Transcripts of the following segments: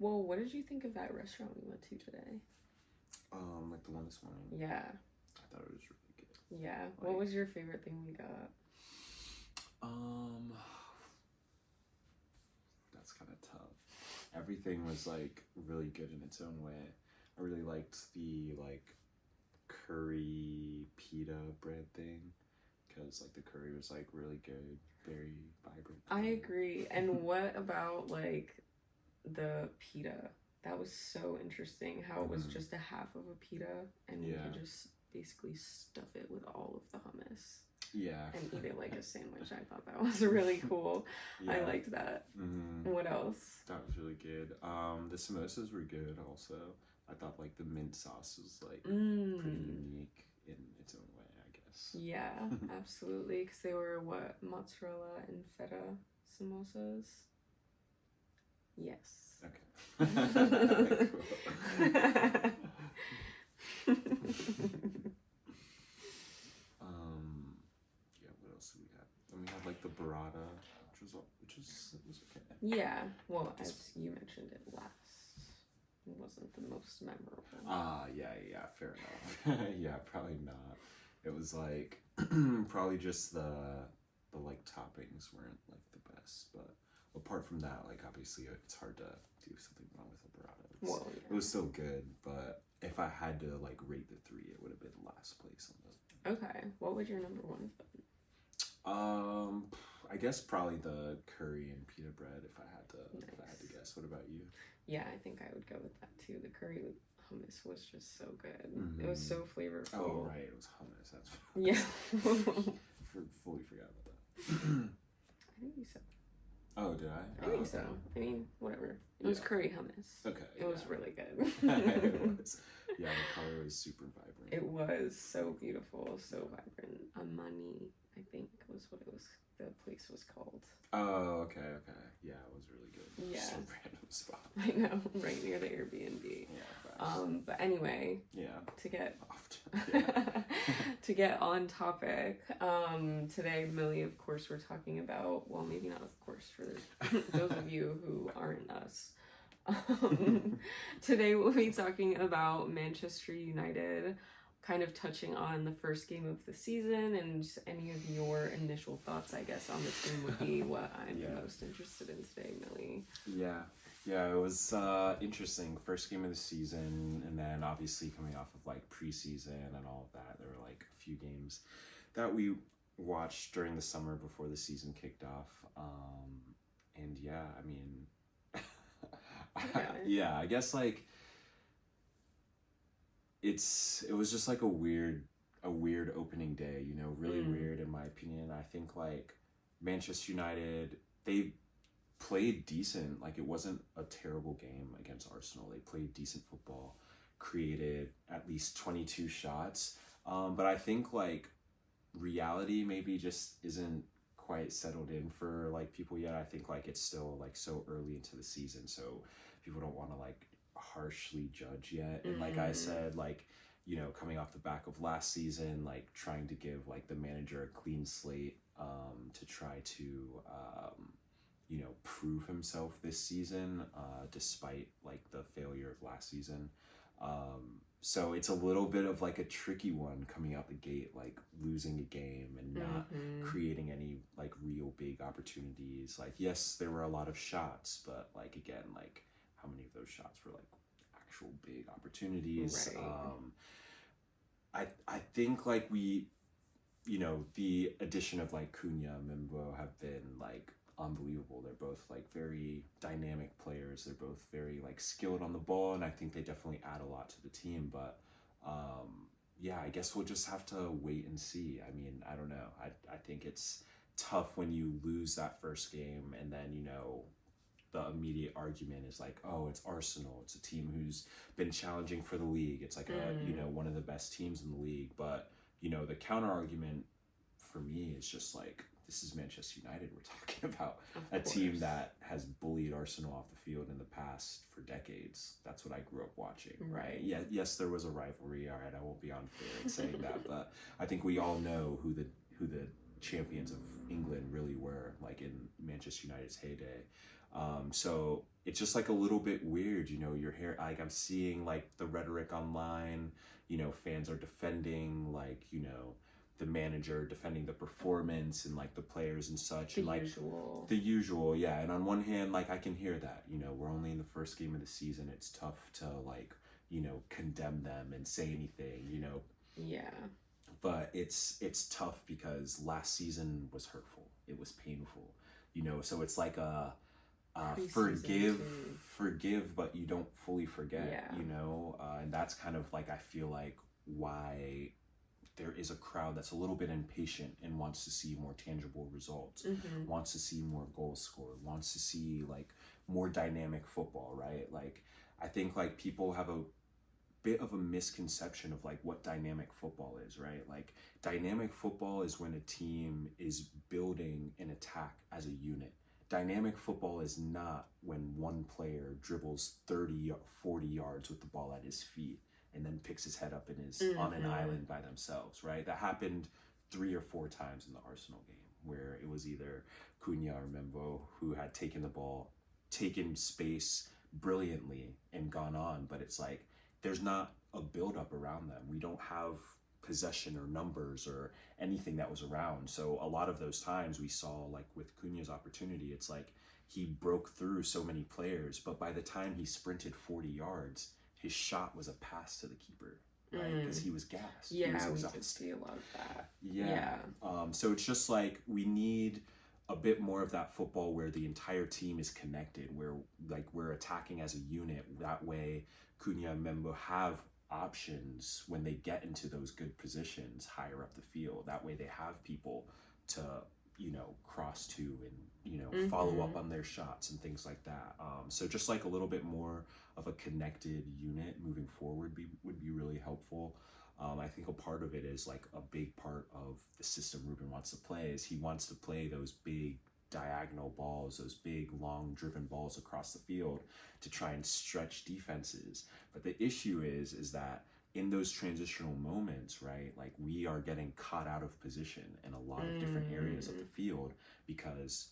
Well, what did you think of that restaurant we went to today? Like the one this morning. Yeah. I thought it was really good. Yeah. Like, what was your favorite thing we got? That's kind of tough. Everything was like really good in its own way. I really liked the like curry pita bread thing because like the curry was like really good, very vibrant. I agree. And what about like the pita? That was so interesting how it was just a half of a pita and you could just basically stuff it with all of the hummus. Yeah. And eat it like a sandwich. I thought that was really cool. Yeah. I liked that. What else? That was really good. The samosas were good also. I thought like the mint sauce was like pretty unique in its own way, I guess. Yeah, absolutely. Because they were what? Mozzarella and feta samosas? Yes. Okay. Yeah, what else do we have? And we had like the burrata, which was okay. Yeah, well, as you mentioned it last, it wasn't the most memorable. Yeah, fair enough. Yeah, probably not. It was like probably just the like toppings weren't like the best, but apart from that, like obviously it's hard to do something wrong with a burrata. It was still good, but if I had to like rate the 3, it would have been last place on the. Okay, what would your number 1 have been? I guess probably the curry and pita bread if I had to guess. What about you? Yeah, I think I would go with that too. The curry with hummus was just so good. It was so flavorful. Oh right, it was hummus. That's fully forgot about that. I think you said. Oh, did I? I think so. I mean, whatever. It was curry hummus. Okay. It was really good. It was. Yeah, the color was super vibrant. It was so beautiful, so vibrant. Amani, I think, was what it was. The place was called. Oh, okay. Yeah, it was really good. Yeah. Some random spot. I know, right near the Airbnb. Yeah. But anyway. Yeah. To get on topic. Today, Millie, of course, we're talking about. Well, maybe not, of course, for those of you who aren't us. Today, we'll be talking about Manchester United. Kind of touching on the first game of the season and just any of your initial thoughts, I guess, on the team would be what I'm the most interested in today, Millie. Yeah, it was interesting. First game of the season, and then obviously coming off of like preseason and all of that, there were like a few games that we watched during the summer before the season kicked off. And yeah, I mean, I guess like it was just like a weird opening day, you know, really weird in my opinion. I think like Manchester United, they played decent. Like it wasn't a terrible game against Arsenal. They played decent football, created at least 22 shots. But I think like reality maybe just isn't quite settled in for like people yet. I think like it's still like so early into the season, so people don't want to like harshly judge yet. And like I said, like, you know, coming off the back of last season, like trying to give like the manager a clean slate to try to you know, prove himself this season despite like the failure of last season. So it's a little bit of like a tricky one coming out the gate, like losing a game and not creating any like real big opportunities. Like, yes, there were a lot of shots, but like, again, like how many of those shots were like actual big opportunities? Right. I think like we, you know, the addition of like Cunha, Mimbo have been like unbelievable. They're both like very dynamic players. They're both very like skilled on the ball, and I think they definitely add a lot to the team. But yeah, I guess we'll just have to wait and see. I mean, I don't know. I think it's tough when you lose that first game and then, you know, the immediate argument is like, oh, it's Arsenal. It's a team who's been challenging for the league. It's like a, you know, one of the best teams in the league. But, you know, the counter argument for me is just like, this is Manchester United. We're talking about a team that has bullied Arsenal off the field in the past for decades. That's what I grew up watching, right? Yeah, yes, there was a rivalry. All right, I won't be unfair in saying that, but I think we all know who the champions of England really were, like in Manchester United's heyday. So it's just like a little bit weird, you know, you're here, like I'm seeing like the rhetoric online, you know, fans are defending like, you know, the manager defending the performance and like the players and such. The and like usual. the usual, yeah. And on one hand, like I can hear that, you know, we're only in the first game of the season. It's tough to like, you know, condemn them and say anything, you know. Yeah. But it's tough because last season was hurtful. It was painful, you know. So it's like a forgive, but you don't fully forget, you know. And that's kind of like I feel like why there is a crowd that's a little bit impatient and wants to see more tangible results, wants to see more goals scored, wants to see like more dynamic football, right? Like I think like people have a bit of a misconception of like what dynamic football is, right? Like dynamic football is when a team is building an attack as a unit. Dynamic football is not when one player dribbles 30, 40 yards with the ball at his feet and then picks his head up and is on an island by themselves, right? That happened 3 or 4 times in the Arsenal game where it was either Cunha or Membo who had taken the ball, taken space brilliantly and gone on, but it's like there's not a build-up around them. We don't have possession or numbers or anything that was around. So a lot of those times we saw, like with Cunha's opportunity, it's like he broke through so many players, but by the time he sprinted 40 yards, his shot was a pass to the keeper, right? Because he was gassed. Yeah, he was we did see a lot of that. Yeah. So it's just like we need a bit more of that football where the entire team is connected, where like we're attacking as a unit. That way, Cunha and Membo have options when they get into those good positions higher up the field. That way, they have people to, you know, cross to and, you know, follow up on their shots and things like that. So just like a little bit more of a connected unit moving forward would be really helpful. I think a part of it is like a big part of the system Ruben wants to play is he wants to play those big diagonal balls, those big long driven balls across the field to try and stretch defenses. But the issue is that in those transitional moments, right, like we are getting caught out of position in a lot of different areas of the field because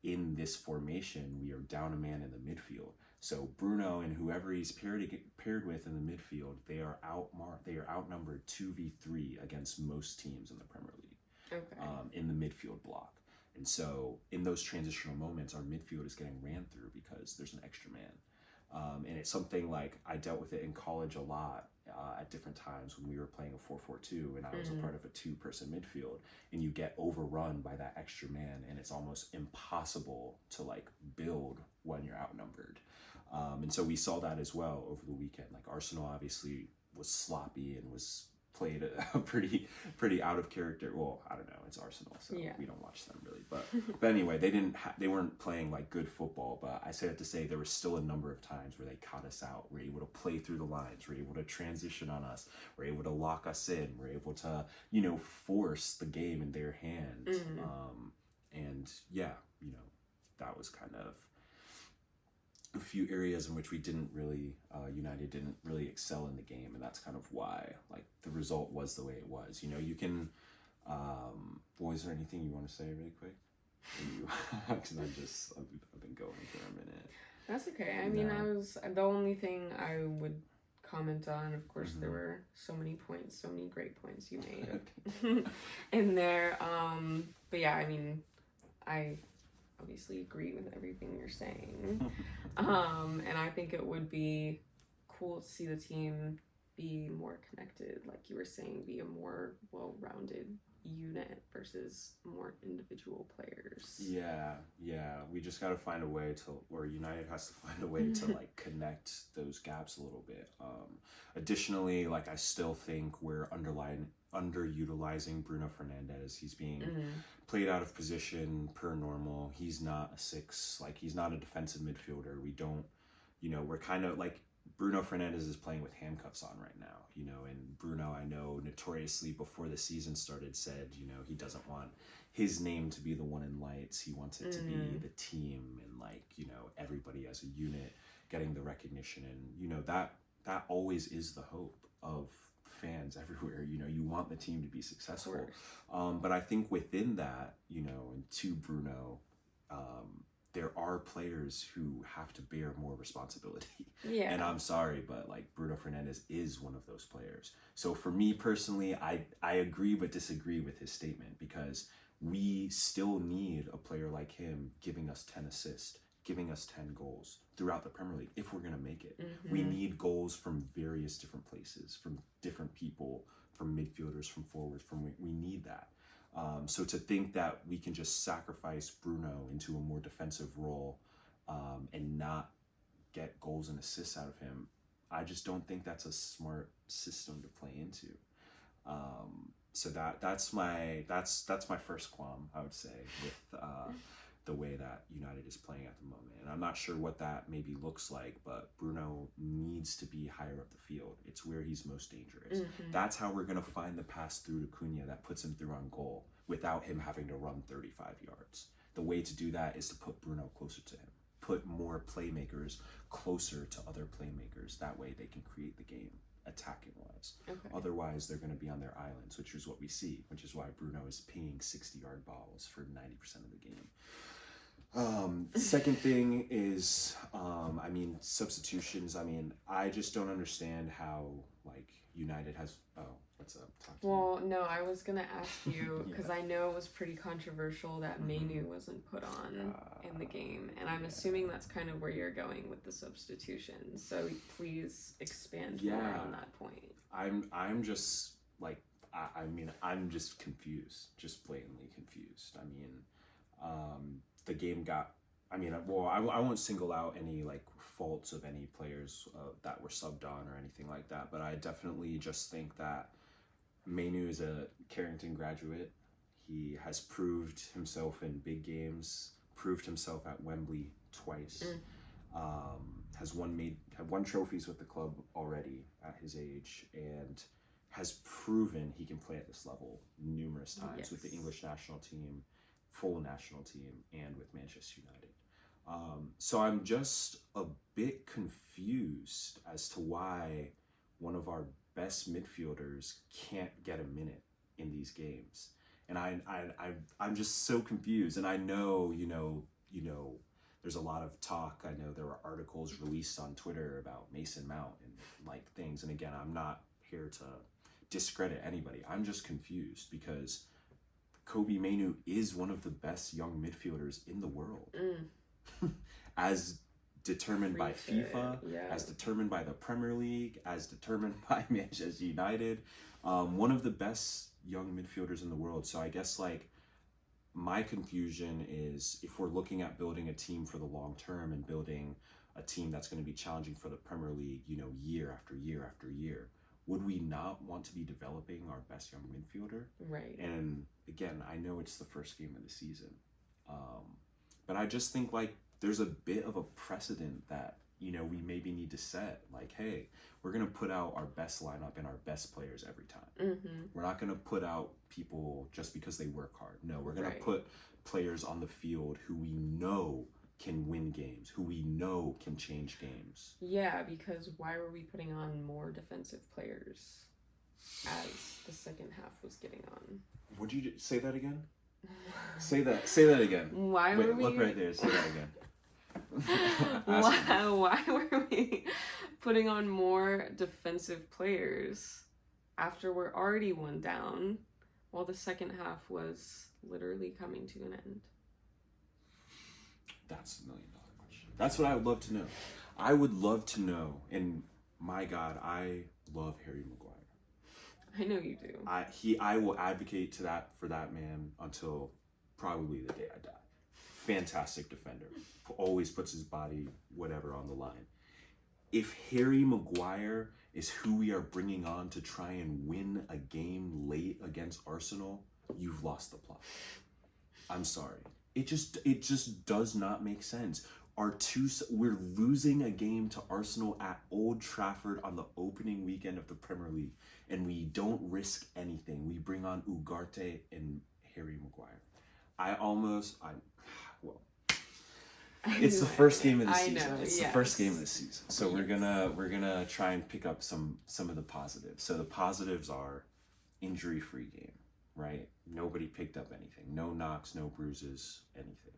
in this formation, we are down a man in the midfield. So Bruno and whoever he's paired with in the midfield, they are outnumbered 2v3 against most teams in the Premier League. Okay. In the midfield block. And so in those transitional moments, our midfield is getting ran through because there's an extra man. And it's something like I dealt with it in college a lot at different times when we were playing a 4-4-2 and I was a part of a 2-person midfield and you get overrun by that extra man and it's almost impossible to like build when you're outnumbered. And so we saw that as well over the weekend. Like Arsenal obviously was sloppy and was played a pretty out of character. Well, I don't know. It's Arsenal, so we don't watch them really. But anyway, they weren't playing like good football. But I say that to say there was still a number of times where they caught us out. We're able to play through the lines. We're able to transition on us. We're able to lock us in. We're able to, you know, force the game in their hands. And yeah, you know, that was kind of a few areas in which we didn't really, United didn't really excel in the game, and that's kind of why, like, the result was the way it was. You know, you can, is there anything you want to say really quick? Because I've been going for a minute. That's okay. I mean, the only thing I would comment on, of course, there were so many great points you made in there. But yeah, I mean, I obviously agree with everything you're saying. And I think it would be cool to see the team be more connected, like you were saying, be a more well-rounded unit versus more individual players. Yeah. We just got to find a way or United has to find a way to like connect those gaps a little bit. Additionally, like I still think we're underutilizing Bruno Fernandes. He's being played out of position per normal. He's not a 6, like he's not a defensive midfielder. We don't, you know, we're kind of like Bruno Fernandes is playing with handcuffs on right now, you know, and Bruno, I know notoriously before the season started said, you know, he doesn't want his name to be the one in lights. He wants it to be the team and like, you know, everybody as a unit getting the recognition. And, you know, that always is the hope of fans everywhere. You know, you want the team to be successful. But I think within that, you know, and to Bruno, there are players who have to bear more responsibility. Yeah. And I'm sorry, but like Bruno Fernandes is one of those players. So for me personally, I agree but disagree with his statement, because we still need a player like him giving us 10 assists, giving us 10 goals throughout the Premier League if we're going to make it. We need goals from various different places, from different people, from midfielders, from forwards, we need that. So to think that we can just sacrifice Bruno into a more defensive role and not get goals and assists out of him, I just don't think that's a smart system to play into. So that's my first qualm, I would say, with the way that United is playing at the moment. And I'm not sure what that maybe looks like, but Bruno needs to be higher up the field. It's where he's most dangerous. That's how we're going to find the pass through to Cunha that puts him through on goal without him having to run 35 yards. The way to do that is to put Bruno closer to him. Put more playmakers closer to other playmakers. That way they can create the game attacking wise. Otherwise they're going to be on their islands, which is what we see, which is why Bruno is pinging 60-yard balls for 90% of the game. Second thing is, substitutions. I just don't understand how, like, United has, what's up? Well, no, I was gonna ask you, because I know it was pretty controversial that Mainu wasn't put on in the game, and I'm assuming that's kind of where you're going with the substitution, so please expand more on that point. I'm just, like, I'm just confused, just blatantly confused. The game got, I won't single out any like faults of any players that were subbed on or anything like that, but I definitely just think that Mainu is a Carrington graduate. He has proved himself in big games, proved himself at Wembley twice, has won trophies with the club already at his age, and has proven he can play at this level numerous times with the English national team, full national team, and with Manchester United. So I'm just a bit confused as to why one of our best midfielders can't get a minute in these games. And I'm just so confused. And I know, there's a lot of talk. I know there were articles released on Twitter about Mason Mount and like things. And again, I'm not here to discredit anybody. I'm just confused because Kobbie Mainoo is one of the best young midfielders in the world. As determined by FIFA, as determined by the Premier League, as determined by Manchester United, one of the best young midfielders in the world. So I guess like my confusion is, if we're looking at building a team for the long term and building a team that's going to be challenging for the Premier League, year after year after year, would we not want to be developing our best young midfielder? Right. And again, I know it's the first game of the season, but I just think like there's a bit of a precedent that we maybe need to set. Like, hey, we're gonna put out our best lineup and our best players every time. We're not gonna put out people just because they work hard. No, we're gonna put players on the field who we know can win games, who we know can change games. Yeah, because why were we putting on more defensive players as the second half was getting on? Would you say that again? Say that again. Why were we... Look right there. Say that again. Why were we putting on more defensive players after we're already one down while the second half was literally coming to an end? That's $1 million question. That's what I would love to know. I would love to know, and my God, I love Harry Maguire. I know you do. I will advocate for that man until probably the day I die. Fantastic defender. Always puts his body, whatever, on the line. If Harry Maguire is who we are bringing on to try and win a game late against Arsenal, you've lost the plot. I'm sorry. It just does not make sense. We're losing a game to Arsenal at Old Trafford on the opening weekend of the Premier League, and we don't risk anything. We bring on Ugarte and Harry Maguire. It's the first game of the season. It's the first game of the season. So we're gonna try and pick up some of the positives. So the positives are injury-free game, right? Nobody picked up anything. No knocks, no bruises, anything.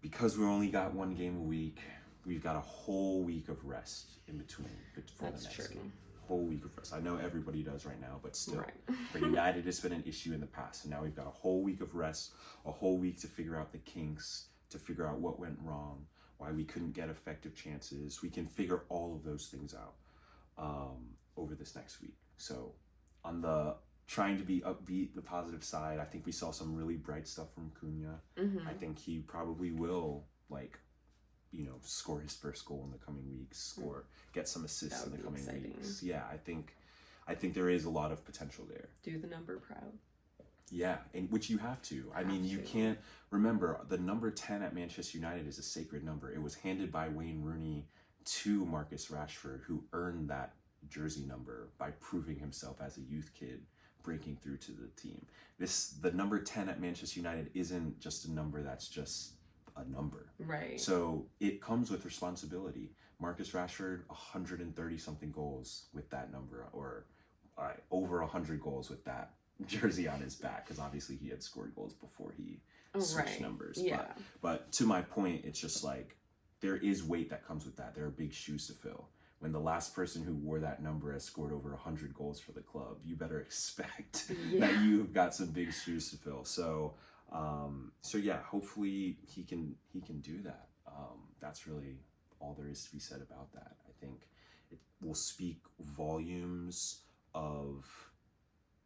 because we only got one game a week, we've got a whole week of rest in between before That's the next true. game. Whole week of rest. I know everybody does right now, but still, Right. for United, it's been an issue in the past. And now we've got a whole week of rest, a whole week to figure out the kinks, to figure out what went wrong, why we couldn't get effective chances. We can figure all of those things out over this next week. So on the trying to be upbeat, the positive side, I think we saw some really bright stuff from Cunha. Mm-hmm. I think he probably will, like, you know, score his first goal in the coming weeks, or get some assists in the coming weeks. Yeah, I think there is a lot of potential there. Do the number proud. Yeah, and which you have to. I mean, you can't remember the number 10 at Manchester United is a sacred number. It was handed by Wayne Rooney to Marcus Rashford, who earned that jersey number by proving himself as a youth kid, breaking through to the team. The number 10 at Manchester United isn't just a number that's just a number. Right. So it comes with responsibility. Marcus Rashford, 130 something goals with that number, or over 100 goals with that jersey on his back, because obviously he had scored goals before he switched numbers. Yeah. But to my point, it's just like there is weight that comes with that. There are big shoes to fill. When the last person who wore that number has scored over 100 goals for the club, you better expect that you've got some big shoes to fill. So yeah, hopefully he can do that. That's really all there is to be said about that. I think it will speak volumes of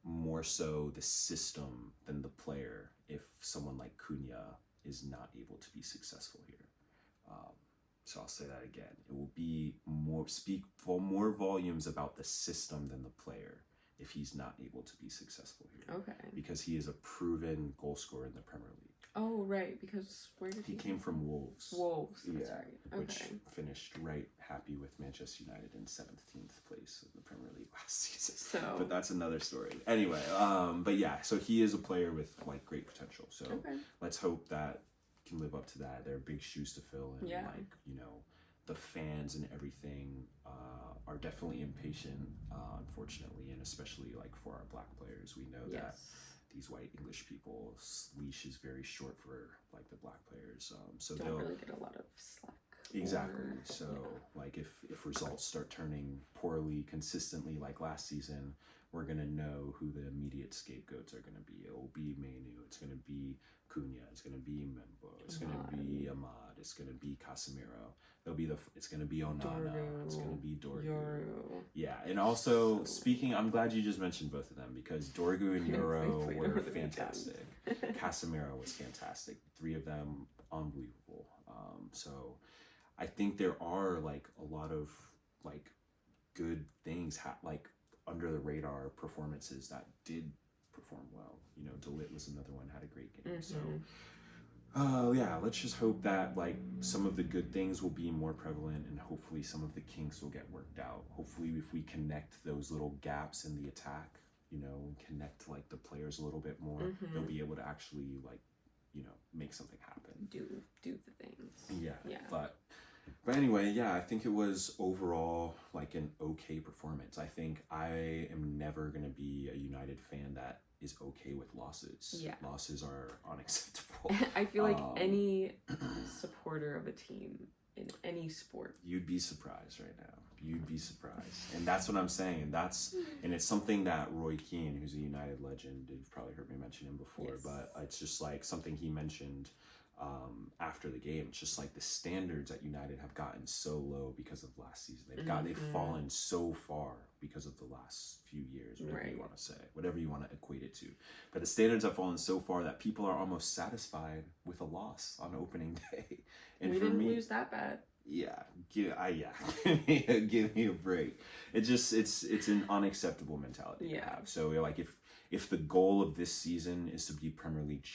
more so the system than the player if someone like Cunha is not able to be successful here. So I'll say that again. It will be speak for more volumes about the system than the player if he's not able to be successful here. Okay. Because he is a proven goal scorer in the Premier League. Oh, right. Because where did he came from? Wolves. Wolves, that's right. Okay. Which finished right happy with Manchester United in 17th place in the Premier League last season. So, but that's another story. Anyway, but yeah, so he is a player with like great potential. So let's hope that can live up to that. There are big shoes to fill, and like, you know, the fans and everything are definitely impatient, unfortunately, and especially like for our black players, we know that these white English people's leash is very short for like the black players. So don't really get a lot of slack. Exactly. So like if results start turning poorly consistently like last season, we're gonna know who the immediate scapegoats are gonna be. It will be Mainu. It's gonna be Cunha. It's gonna be Membo. It's gonna be Ahmad. It's gonna be Casemiro. It's gonna be Onana. Dorgu, it's gonna be Dorgu. Yoru. Yeah, and also speaking, I'm glad you just mentioned both of them, because Dorgu and Euro were fantastic. Casemiro was fantastic. Three of them unbelievable. So I think there are like a lot of like good things like under the radar performances that did perform well. You know, De Ligt was another one, had a great game. So yeah, let's just hope that like some of the good things will be more prevalent, and hopefully some of the kinks will get worked out. Hopefully if we connect those little gaps in the attack, you know, and connect like the players a little bit more, they'll be able to actually like, you know, make something happen. Do the things. Yeah. But anyway, yeah, I think it was overall like an okay performance. I think I am never going to be a United fan that is okay with losses. Yeah. Losses are unacceptable. I feel like any supporter of a team in any sport. You'd be surprised right now. You'd be surprised. And that's what I'm saying. And it's something that Roy Keane, who's a United legend, you've probably heard me mention him before, but it's just like something he mentioned after the game. It's just like the standards at United have gotten so low because of last season. They've fallen so far because of the last few years, whatever you want to say, whatever you want to equate it to. But the standards have fallen so far that people are almost satisfied with a loss on opening day. And we for didn't me, lose that bad. Yeah, give me a break. It's an unacceptable mentality. Yeah. So like if the goal of this season is to be Premier League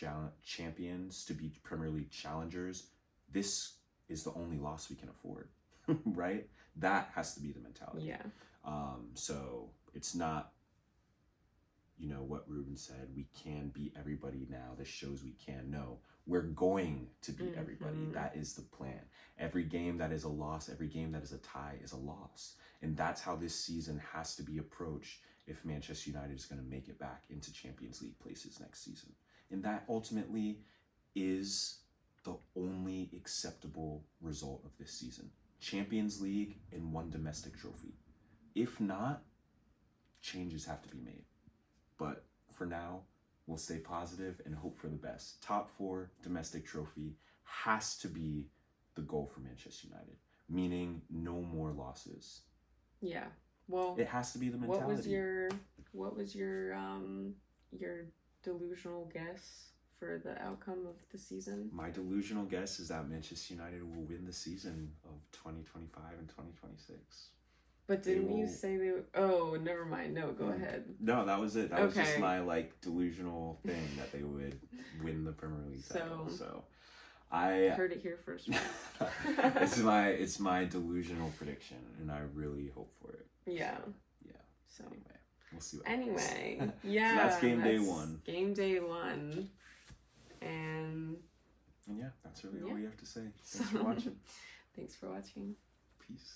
champions, to be Premier League challengers, this is the only loss we can afford, right? That has to be the mentality. Yeah. So it's not, you know, what Ruben said, we can beat everybody now. This shows we can. No, we're going to beat everybody. That is the plan. Every game that is a loss, every game that is a tie is a loss. And that's how this season has to be approached if Manchester United is going to make it back into Champions League places next season. And that ultimately is the only acceptable result of this season. Champions League and 1 domestic trophy. If not, changes have to be made. But for now, we'll stay positive and hope for the best. Top 4 domestic trophy has to be the goal for Manchester United, meaning no more losses. Yeah. Well, it has to be the mentality. What was your delusional guess for the outcome of the season? My delusional guess is that Manchester United will win the season of 2025 and 2026. But didn't you say they would... Oh, never mind. No, go ahead. No, that was it. That was just my delusional thing that they would win the Premier League title. So I heard it here first. it's my delusional prediction, and I really hope for it. Yeah. Yeah. So anyway, we'll see what happens. Yeah. So that's game day 1. Game day 1. And yeah, that's really all we have to say. Thanks for watching. Thanks for watching. Peace.